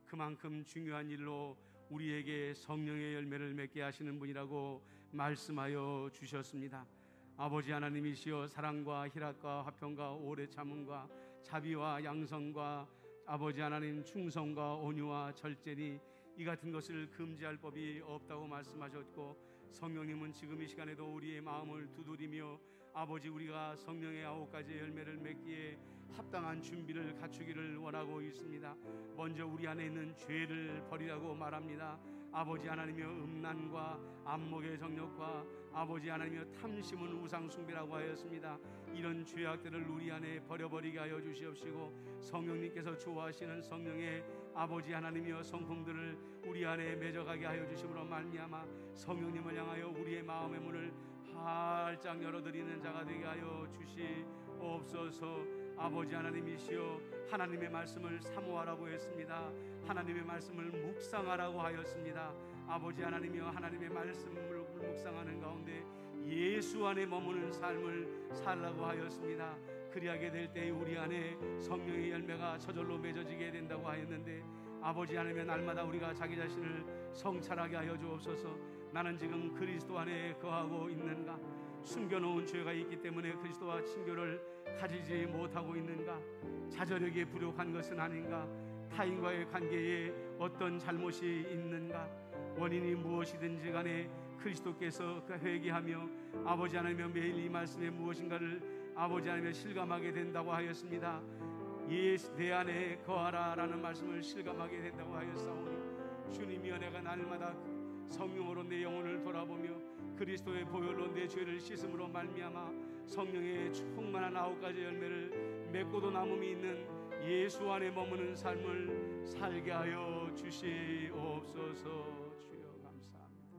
그만큼 중요한 일로 우리에게 성령의 열매를 맺게 하시는 분이라고 말씀하여 주셨습니다. 아버지 하나님이시여, 사랑과 희락과 화평과 오래 참음과 자비와 양성과 아버지 하나님 충성과 온유와 절제니 이 같은 것을 금지할 법이 없다고 말씀하셨고 성령님은 지금 이 시간에도 우리의 마음을 두드리며 아버지, 우리가 성령의 9가지 열매를 맺기에 합당한 준비를 갖추기를 원하고 있습니다. 먼저 우리 안에 있는 죄를 버리라고 말합니다. 아버지 하나님이여, 음란과 안목의 정욕과 아버지 하나님이여, 탐심은 우상 숭배라고 하였습니다. 이런 죄악들을 우리 안에 버려버리게 하여 주시옵시고, 성령님께서 좋아하시는 성령의 아버지 하나님이여, 성품들을 우리 안에 맺어가게 하여 주심으로 말미암아 성령님을 향하여 우리의 마음의 문을 활짝 열어드리는 자가 되게 하여 주시옵소서. 아버지 하나님이시여, 하나님의 말씀을 사모하라고 했습니다. 하나님의 말씀을 묵상하라고 하였습니다. 아버지 하나님이여, 하나님의 말씀을 묵상하는 가운데 예수 안에 머무는 삶을 살라고 하였습니다. 그리하게 될 때 우리 안에 성령의 열매가 저절로 맺어지게 된다고 하였는데, 아버지 하나님의 날마다 우리가 자기 자신을 성찰하게 하여 주옵소서. 나는 지금 그리스도 안에 거하고 있는가? 숨겨놓은 죄가 있기 때문에 그리스도와 친교를 가지지 못하고 있는가? 자절력이 부족한 것은 아닌가? 타인과의 관계에 어떤 잘못이 있는가? 원인이 무엇이든지 간에 그리스도께서 회개하며 아버지 하나님의 매일 이 말씀에 무엇인가를 아버지 하나님의 실감하게 된다고 하였습니다. 예수 내 안에 거하라 라는 말씀을 실감하게 된다고 하였사오니, 주님이여, 내가 날마다 성령으로 내 영혼을 돌아보며 그리스도의 보혈로 내 죄를 씻음으로 말미암아 성령의 충만한 9가지 열매를 맺고도 남음이 있는 예수 안에 머무는 삶을 살게 하여 주시옵소서. 주여 감사합니다.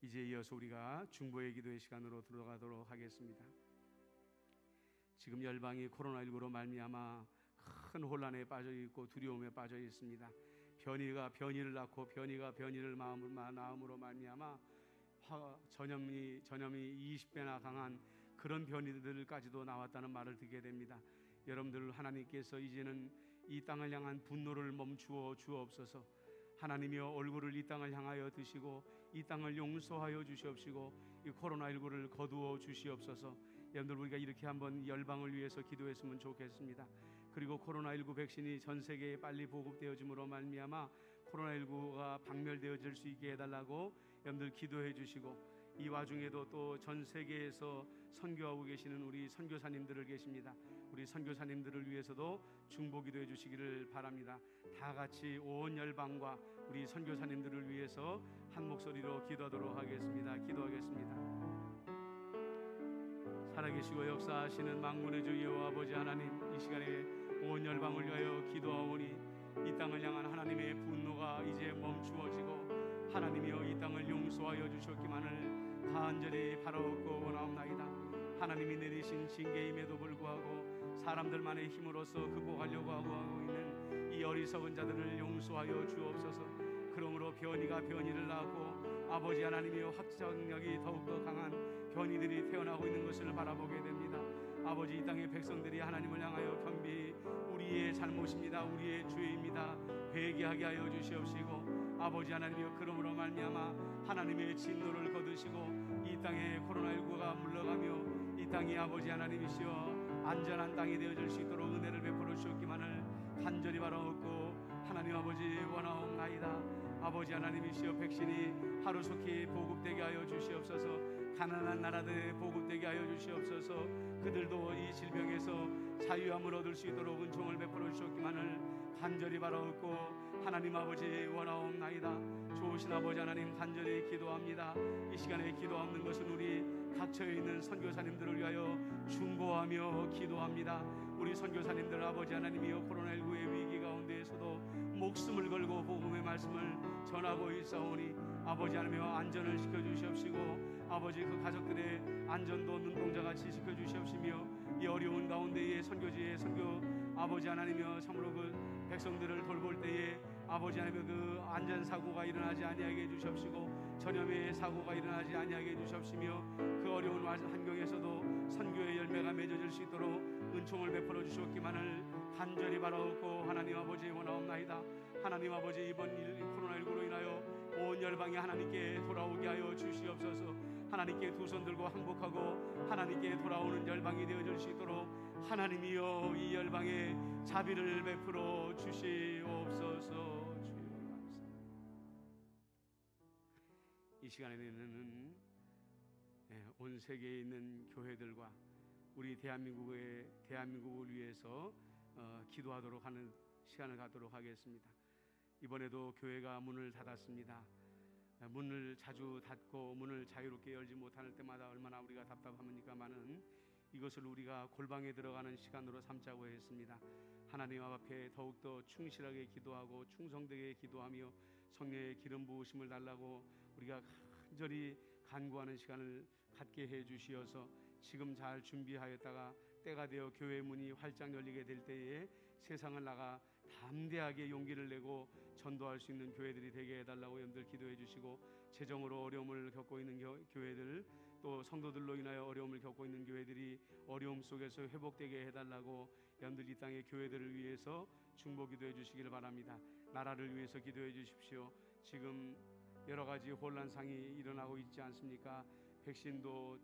이제 이어서 우리가 중보의 기도의 시간으로 들어가도록 하겠습니다. 지금 열방이 코로나19로 말미암아 큰 혼란에 빠져 있고 두려움에 빠져 있습니다. 변이가 변이를 낳고 변이가 변이를 낳음으로 말미암아 전염이 20배나 강한 그런 변이들까지도 나왔다는 말을 듣게 됩니다. 여러분들, 하나님께서 이제는 이 땅을 향한 분노를 멈추어 주옵소서. 하나님이여, 얼굴을 이 땅을 향하여 드시고 이 땅을 용서하여 주시옵시고 이 코로나19를 거두어 주시옵소서. 여러분들, 우리가 이렇게 한번 열방을 위해서 기도했으면 좋겠습니다. 그리고 코로나19 백신이 전 세계에 빨리 보급되어짐으로 말미암아 코로나19가 박멸되어질 수 있게 해달라고 여러분들 기도해 주시고, 이 와중에도 또 전 세계에서 선교하고 계시는 우리 선교사님들을 계십니다. 우리 선교사님들을 위해서도 중보 기도해 주시기를 바랍니다. 다 같이 온 열방과 우리 선교사님들을 위해서 한 목소리로 기도하도록 하겠습니다. 기도하겠습니다. 살아계시고 역사하시는 만군의 주 여호와 아버지 하나님, 이 시간에 온 열방을 위하여 기도하오니 이 땅을 향한 하나님의 분노가 이제 멈추어지고 하나님이여, 이 땅을 용서하여 주셨기만을 간절히 바라옵고 원하옵나이다. 하나님이 내리신 징계임에도 불구하고 사람들만의 힘으로써 극복하려고 하고 있는 이 어리석은 자들을 용서하여 주옵소서. 그러므로 변이가 변이를 낳고 아버지 하나님이여, 확장력이 더욱더 강한 변이들이 태어나고 있는 것을 바라보게 됩니다. 아버지, 이 땅의 백성들이 하나님을 향하여 겸비 우리의 잘못입니다, 우리의 죄입니다, 회개하게 하여 주시옵시고, 아버지 하나님이여, 그러므로 말미암아 하나님의 진노를 거두시고 이 땅에 코로나19가 물러가며 이 땅이 아버지 하나님이시여 안전한 땅이 되어질 수 있도록 은혜를 베풀어 주셨기만을 간절히 바라옵고 하나님 아버지 원하옵나이다. 아버지 하나님이시여, 백신이 하루속히 보급되게 하여 주시옵소서. 가난한 나라들에 보급되게 하여 주시옵소서. 그들도 이 질병에서 자유함을 얻을 수 있도록 은총을 베풀어 주셨기만을 간절히 바라옵고 하나님 아버지 원하옵나이다. 좋으신 아버지 하나님, 간절히 기도합니다. 이 시간에 기도하는 것은 우리 갇혀 있는 선교사님들을 위하여 중보하며 기도합니다. 우리 선교사님들 아버지 하나님이여, 코로나19의 위기 가운데에서도 목숨을 걸고 복음의 말씀을 전하고 있사오니 아버지 하나님이여, 안전을 시켜주시옵시고 아버지 그 가족들의 안전도 눈동자같이 지켜주시옵시며 이 어려운 가운데에 선교지의 선교 아버지 하나님이여, 참으로 그 백성들을 돌볼 때에 아버지 하나님이여, 그 안전사고가 일어나지 아니하게 해주시옵시고 전염의 사고가 일어나지 아니하게 해주시옵시며 그 어려운 환경에서도 선교의 열매가 맺어질 수 있도록 은총을 베풀어 주셨기만을 간절히 바라옵고 하나님 아버지 원하옵나이다. 하나님 아버지, 이번 코로나19로 인하여 온 열방이 하나님께 돌아오게 하여 주시옵소서. 하나님께 두 손 들고 항복하고 하나님께 돌아오는 열방이 되어질 수 있도록 하나님이여, 이 열방에 자비를 베풀어 주시옵소서. 주여 감사합니다. 이 시간에는 온 세계에 있는 교회들과 우리 대한민국을 위해서 기도하도록 하는 시간을 갖도록 하겠습니다. 이번에도 교회가 문을 닫았습니다. 문을 자주 닫고 문을 자유롭게 열지 못할 때마다 얼마나 우리가 답답합니까마는 이것을 우리가 골방에 들어가는 시간으로 삼자고 했습니다. 하나님 앞에 더욱더 충실하게 기도하고 충성되게 기도하며 성령의 기름 부으심을 달라고 우리가 간절히 간구하는 시간을 갖게 해 주시어서 지금 잘 준비하였다가 때가 되어 교회 문이 활짝 열리게 될 때에 세상을 나가 담대하게 용기를 내고 전도할 수 있는 교회들이 되게 해달라고 여러분들 기도해 주시고, 재정으로 어려움을 겪고 있는 교회들, 또 성도들로 인하여 어려움을 겪고 있는 교회들이 어려움 속에서 회복되게 해달라고 여러분들 이 땅의 교회들을 위해서 중보 기도해 주시기를 바랍니다. 나라를 위해서 기도해 주십시오. 지금 여러 가지 혼란상이 일어나고 있지 않습니까? 백신도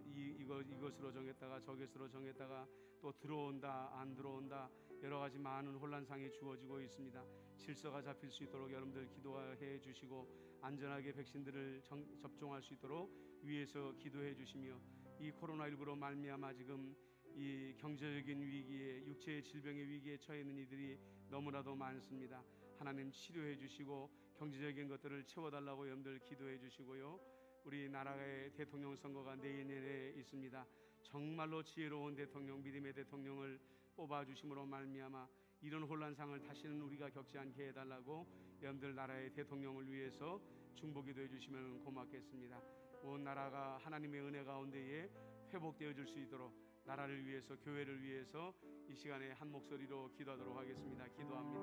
이것으로 정했다가 저것으로 정했다가 또 들어온다 안 들어온다, 여러 가지 많은 혼란상이 주어지고 있습니다. 질서가 잡힐 수 있도록 여러분들 기도해 주시고, 안전하게 백신들을 접종할 수 있도록 위에서 기도해 주시며, 이 코로나19로 말미암아 지금 이 경제적인 위기에, 육체의 질병의 위기에 처해 있는 이들이 너무나도 많습니다. 하나님 치료해 주시고 경제적인 것들을 채워달라고 여러분들 기도해 주시고요. 우리 나라의 대통령 선거가 내년에 있습니다. 정말로 지혜로운 대통령, 믿음의 대통령을 뽑아주심으로 말미암아 이런 혼란상을 다시는 우리가 겪지 않게 해달라고 여러분들 나라의 대통령을 위해서 중보기도해 주시면 고맙겠습니다. 온 나라가 하나님의 은혜 가운데에 회복되어질 수 있도록 나라를 위해서, 교회를 위해서 이 시간에 한 목소리로 기도하도록 하겠습니다. 기도합니다.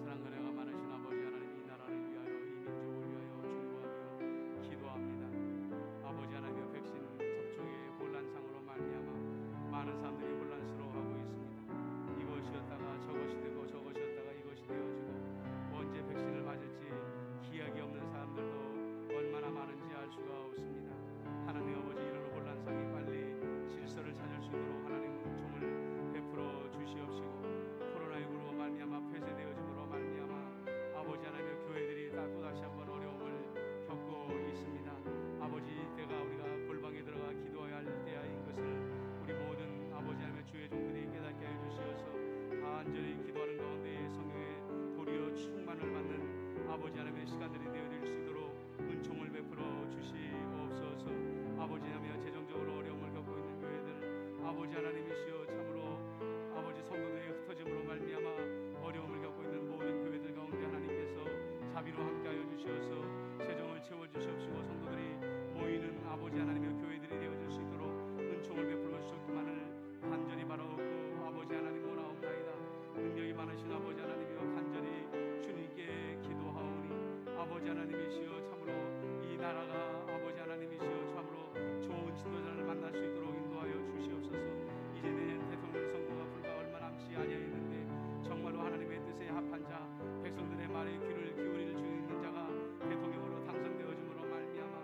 사랑과 은혜가 많으신 아버지 하나님, 이 나라를 위하여, 이 민족을 위하여 중보하며 기도합니다. 아버지 하나님의 백신 접종의 혼란상으로 말미암아 많은 사람들이 혼란스러워하고 있습니다. 이것이었다가 저것이 되고 저것이었다가 이것이 되어지고, 언제 백신을 맞을지 기약이 없는 사람들도 얼마나 많은지 알 수가 없습니다. 하나님 아버지, 이런 혼란상이 빨리 질서를 찾을 수 있도록 하나님 은총을 베풀어 주시옵시고, 코로나19로 말미암아 폐쇄되어짐으로 말미암아 아버지 하나님의 교회들이 또다시 한번 어려움을 겪고 있습니다. 아버지, 때가 우리가 골방에 들어가 기도해야 할 때인 것을 우리 모든 아버지 하나님의 주의 종들이 깨닫게 해 주시어서 간절히 기도하는 가운데 성령의 도리어 충만을 받는 아버지 하나님의 시간들이 되어질 수 있도록 은총을 베풀어 주시옵소서. 아버지 하나님, 재정적으로 어려움을 겪고 있는 교회들, 아버지 하나님이시여 참으로 아버지 성도들의 흩어짐으로 말미암아 어려움을 겪고 있는 모든 교회들 가운데 하나님께서 자비로 함께하여 주시어서 재정을 채워주시옵시고, 성도들이 모이는 아버지 하나님의 교회들이 되어질 수 있도록 은총을 베풀어 주셨기만을 간절히 바라옵고, 아버지 하나님 원하옵나이다. 능력이 많으신 아버지 하나님이여 간절히 주님께 기도하오니, 아버지 하나님이시여 참으로 이 나라가 아버지 하나님이시여 참으로 좋은 지도자를 만날 수 있도록 인도하여 주시옵소서. 이제 내년 대통령 선거가 불과 얼마 남지 아니하였는데 정말로 하나님의 뜻에 합한 자, 백성들의 말에 귀를 기울일 수 있는 자가 대통령으로 당선되어짐으로 말미암아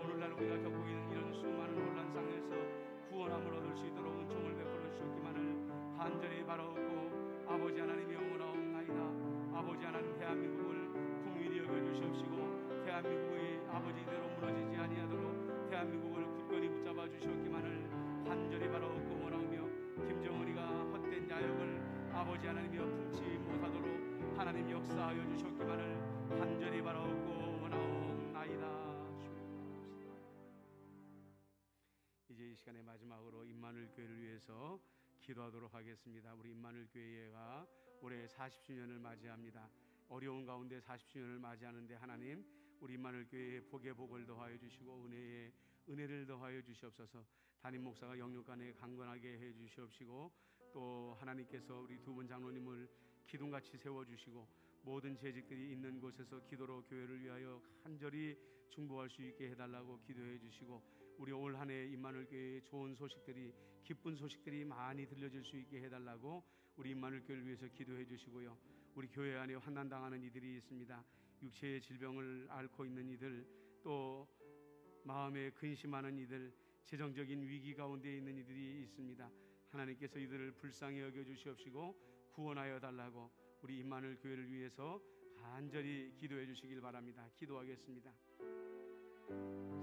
오늘날 우리가 겪고 있는 이런 수많은 혼란상에서 구원함을 얻을 수 있도록 은총을 베풀어 주셨기만을 간절히 바라옵고, 아버지 하나님이 영원하옵나이다. 아버지 하나님, 대한민국을 긍휼히 여겨 주시옵시고, 대한민국의 아버지대로 무너지지 아니하도록 대한민국을 굳건히 붙잡아 주셨기만을 간절히 바라옵고 원하오며, 김정은이가 헛된 야욕을 아버지 하나님이여 품지 못하도록 하나님 역사하여 주셨기만을 간절히 바라옵고 원하옵나이다. 이제 이 시간의 마지막으로 임마누엘 교회를 위해서 기도하도록 하겠습니다. 우리 임마누엘 교회가 올해 40주년을 맞이합니다. 어려운 가운데 40주년을 맞이하는데 하나님, 우리 임마누엘 교회에 복의 복을 더하여 주시고 은혜에 은혜를 더하여 주시옵소서. 담임 목사가 영육간에 강건하게 해 주시옵시고, 또 하나님께서 우리 두 분 장로님을 기둥같이 세워주시고, 모든 재직들이 있는 곳에서 기도로 교회를 위하여 간절히 중보할 수 있게 해달라고 기도해 주시고, 우리 올 한 해 임마누엘 교회의 좋은 소식들이, 기쁜 소식들이 많이 들려질 수 있게 해달라고 우리 임마누엘 교회를 위해서 기도해 주시고요. 우리 교회 안에 환난당하는 이들이 있습니다. 육체의 질병을 앓고 있는 이들, 또 마음에 근심하는 이들, 재정적인 위기 가운데 있는 이들이 있습니다. 하나님께서 이들을 불쌍히 여겨 주시옵시고 구원하여 달라고 우리 임마누엘 교회를 위해서 간절히 기도해 주시길 바랍니다. 기도하겠습니다.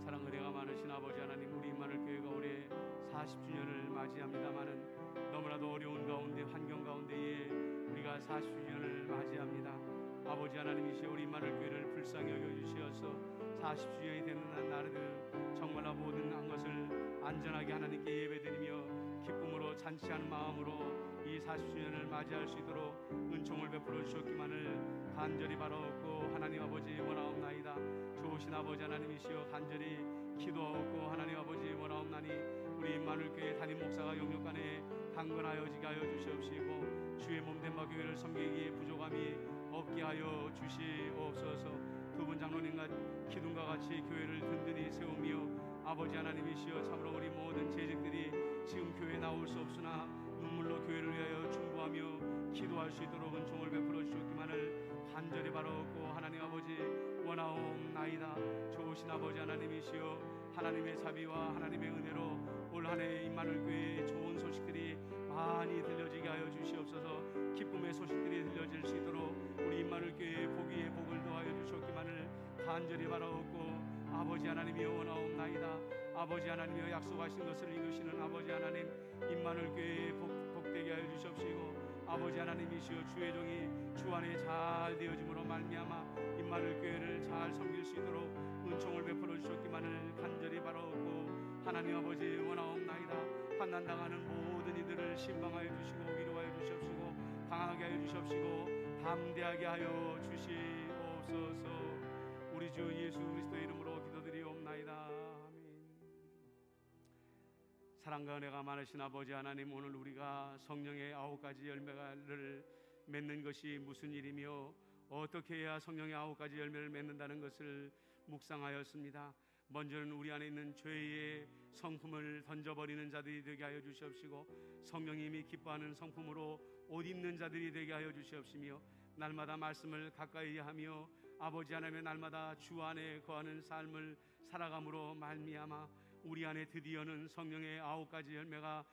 사랑 은혜가 많으신 아버지 하나님, 우리 임마누엘 교회가 올해 40주년을 맞이합니다마는 너무나도 어려운 가운데, 환경 가운데에 우리가 40주년을 맞이합니다. 아버지 하나님이시여, 우리 임마누엘 교회를 불쌍히 여겨주시어서 40주년이 되는 날에는 정말로 모든 것을 안전하게 하나님께 예배드리며 기쁨으로 잔치하는 마음으로 이 40주년을 맞이할 수 있도록 은총을 베풀어 주셨기만을 간절히 바라옵고 하나님 아버지 원하옵나이다. 좋으신 아버지 하나님이시여, 간절히 기도하옵고 하나님 아버지 원하옵나니 우리 임마누엘 교회 담임 목사가 영육간에 강건하여지게 하여 주시옵시고 주의 몸된 바 교회를 섬기기에 부족함이 없게 하여 주시옵소서. 두 분 장로님과 기둥과 같이 교회를 든든히 세우며 아버지 하나님이시여, 참으로 우리 모든 재직들이 지금 교회에 나올 수 없으나 눈물로 교회를 위하여 중보하며 기도할 수 있도록 은총을 베풀어 주셨기만을 간절히 바라옵고 하나님 아버지 원하옵나이다. 좋으신 아버지 하나님이시여, 하나님의 자비와 하나님의 은혜로 올 한해 임마누엘 교회의 좋은 소식들이 많이 들려지게 하여 주시옵소서. 기쁨의 소식들이 들려질 수 있도록 우리 임마누엘 교회의 복위의 복을 더하여 주셨기만을 간절히 바라옵고 아버지 하나님이여 원하옵나이다. 아버지 하나님이여, 약속하신 것을 이루시는 아버지 하나님, 임마누엘 교회에 복되게 하여 주시옵시고 아버지 하나님이시여, 주의 종이 주 안에 잘 되어짐으로 말미암아 임마누엘 교회를 잘 섬길 수 있도록 은총을 베풀어 주셨기만을 간절히 바라옵고 하나님 아버지 원하옵나이다. 환난당하는 모든 이들을 신방하여 주시고 위로하여 주시옵시고 강하게 하여 주시옵시고 담대하게 하여 주시옵소서. 우리 주 예수 그리스도의 이름으로 기도드리옵나이다. 아멘. 사랑과 은혜가 많으신 아버지 하나님, 오늘 우리가 성령의 9가지 열매를 맺는 것이 무슨 일이며 어떻게 해야 성령의 9가지 열매를 맺는다는 것을 묵상하였습니다. 먼저는 우리 안에 있는 죄의 성품을 던져버리는 자들이 되게 하여 주시옵시고 성령님이 기뻐하는 성품으로 옷 입는 자들이 되게 하여 주시옵시며 날마다 말씀을 가까이 하며 아버지 하나님의 날마다 주 안에 거하는 삶을 살아감으로 말미암아 우리 안에 드디어는 성령의 9가지 열매가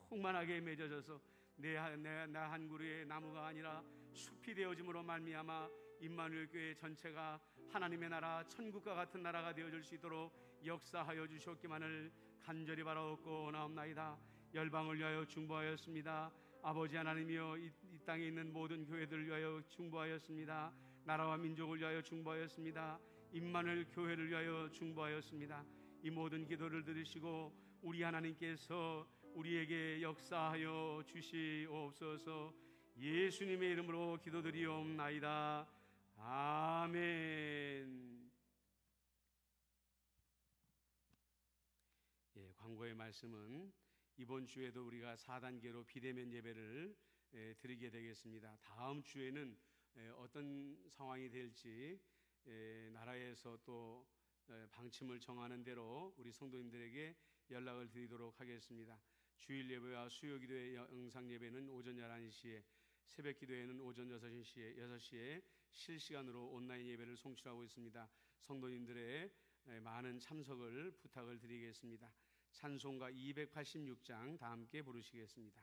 충만하게 맺어져서 나 한 그루의 나무가 아니라 숲이 되어짐으로 말미암아 임마누엘 교회 전체가 하나님의 나라, 천국과 같은 나라가 되어질 수 있도록 역사하여 주셨기만을 간절히 바라옵고 원하옵나이다. 열방을 위하여 중보하였습니다. 아버지 하나님이여, 이 땅에 있는 모든 교회들을 위하여 중보하였습니다. 나라와 민족을 위하여 중보하였습니다. 임마누엘 교회를 위하여 중보하였습니다. 이 모든 기도를 들으시고 우리 하나님께서 우리에게 역사하여 주시옵소서. 예수님의 이름으로 기도드리옵나이다. 아멘. 광고의 말씀은 이번 주에도 우리가 4단계로 비대면 예배를 드리게 되겠습니다. 다음 주에는 어떤 상황이 될지 나라에서 또 방침을 정하는 대로 우리 성도님들에게 연락을 드리도록 하겠습니다. 주일 예배와 수요 기도의 영상 예배는 오전 11시에, 새벽 기도회는 오전 6시에 실시간으로 온라인 예배를 송출하고 있습니다. 성도님들의 많은 참석을 부탁을 드리겠습니다. 찬송가 286장 다 함께 부르시겠습니다.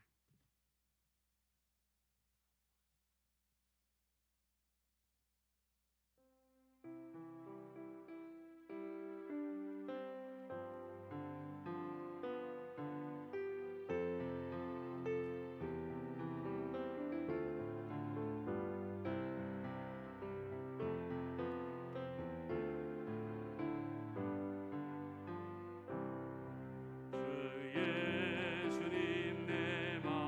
예수님 내 맘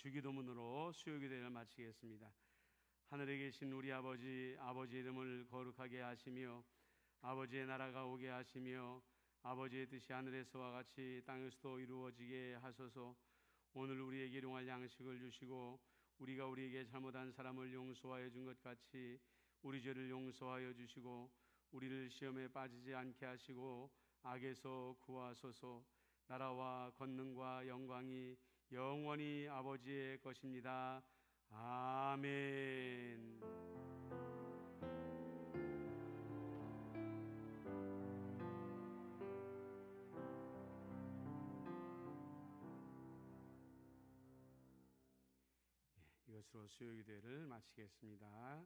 주기도문으로 수요기도회를 마치겠습니다. 하늘에 계신 우리 아버지, 아버지의 이름을 거룩하게 하시며 아버지의 나라가 오게 하시며 아버지의 뜻이 하늘에서와 같이 땅에서도 이루어지게 하소서. 오늘 우리에게 일용할 양식을 주시고 우리가 우리에게 잘못한 사람을 용서하여 준 것 같이 우리 죄를 용서하여 주시고 우리를 시험에 빠지지 않게 하시고 악에서 구하소서. 나라와 권능과 영광이 영원히 아버지의 것입니다. 아멘. 이것으로 수요기도회를 마치겠습니다.